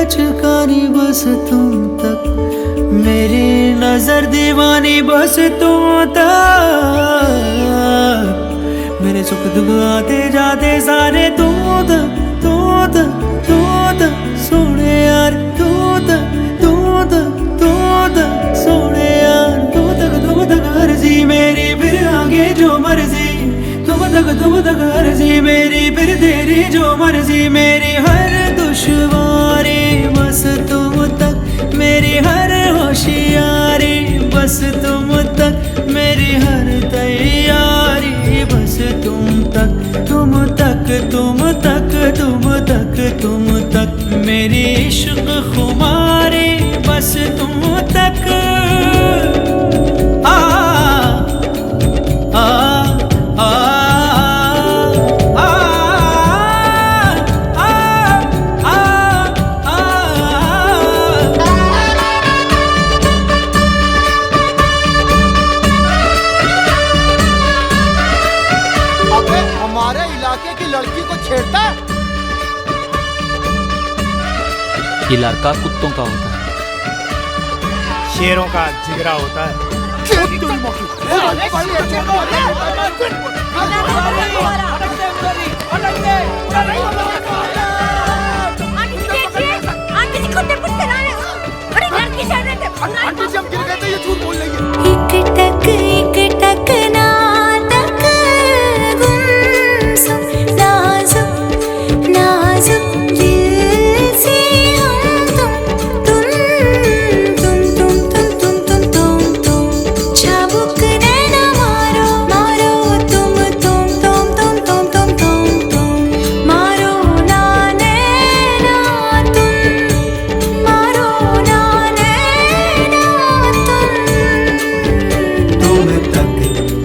लचकानी बस तुम तक, मेरी नजर दीवानी बस तुम तक, मेरे सुख दुख आते जाते सारे तुम तक, तू तक, तू तक सोने यार, तू तक, तू तक, तू तक सोने यार, तू तक अर्जी मेरी, फिर आगे जो मर्जी, तुम तक अर्जी मेरी, फिर तेरी जो मर्जी, मेरी हर दुश्वारी बस तुम तक, मेरी हर होशियारी बस तुम तक, मेरी हर तैयारी बस तुम तक, तुम तक, तुम तक, तुम तक, तुम तक, मेरी इश्क खुमारी बस तुम तक। आ आ आ हमारे इलाके की लड़की को छेड़ता है। ये लड़का कुत्तों का होता है, शेरों का जिगरा होता है।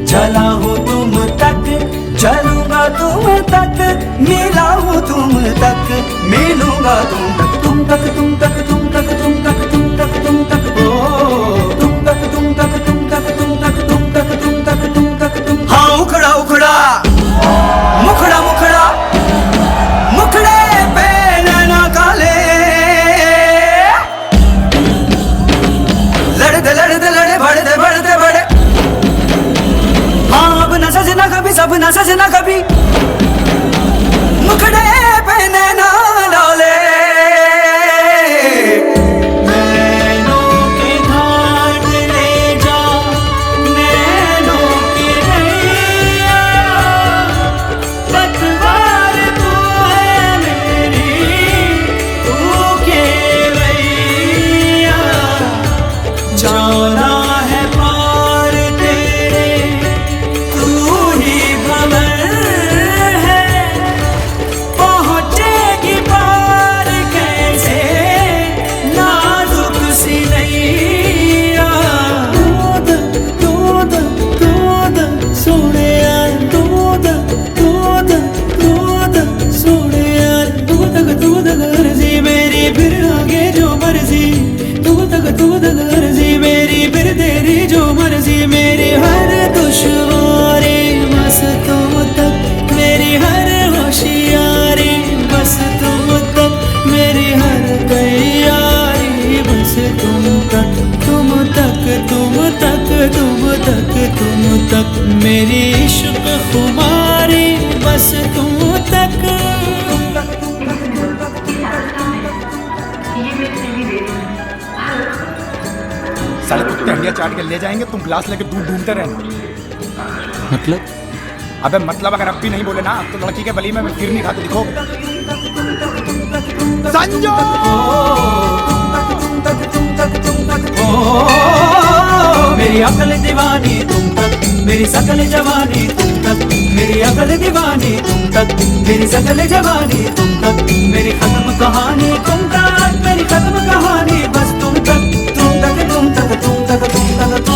चला हूँ तुम तक, चलूंगा तुम तक, मिला हूँ तुम तक, मिलूंगा तुम तक, तुम तक, तुम तक, तुम तक, तुम तक, तुम तक, तुम तक, ओ तुम तक, तुम तक, तुम तक, तुम तक, तुम तक, तुम तक, तुम तक, तुम। हाँ उखड़ा उखड़ा मुखड़ा मुखड़ा मुखड़े पे नैना काले, लड़ते लड़ते लड़े बढ़ते बढ़ते बढ़े, न सजना कभी, सब न सजना कभी, मुखड़े पे नैना डाले, नैनों के घाट ले जा, नैनों की नैया, पतवार तू है मेरी, तू के रैया, जाना है पार तेरे, पहुंचेगी पार कैसे नाजुक सी नैया, दूध सोने यार, दूध सोने यार, दूध अर्जी मेरी, फिर आगे जो मर्जी, दूध अर्जी मेरी, फिर तेरी जो मर्जी, मेरी हर दुश्वारी बस तुम तक, मेरी हर होशियारी बस तुम तक, मेरी हर तैयारी बस तुम तक, तुम तक, तुम तक, तुम तक, तुम तक, मेरी इश्क खुमारी बस तुम तक। साले कुत्ते हंडिया चाट के ले जाएंगे, तुम गिलास लेके दूध ढूंढते रहना। मतलब अबे मतलब अगर अब भी नहीं बोले ना तो लड़की के बली में मैं फिर नहीं खाते दिखो। संजो मेरी अकल दीवानी तुम तक, मेरी सकल जवानी तुम तक, मेरी अकल दीवानी तुम तक, मेरी सकल जवानी तुम तक, मेरी खत्म कहानी तुम तक, मेरी खत्म कहानी बस तुम तक, तुम तक, तुम तक, तुम तक, तुम तक,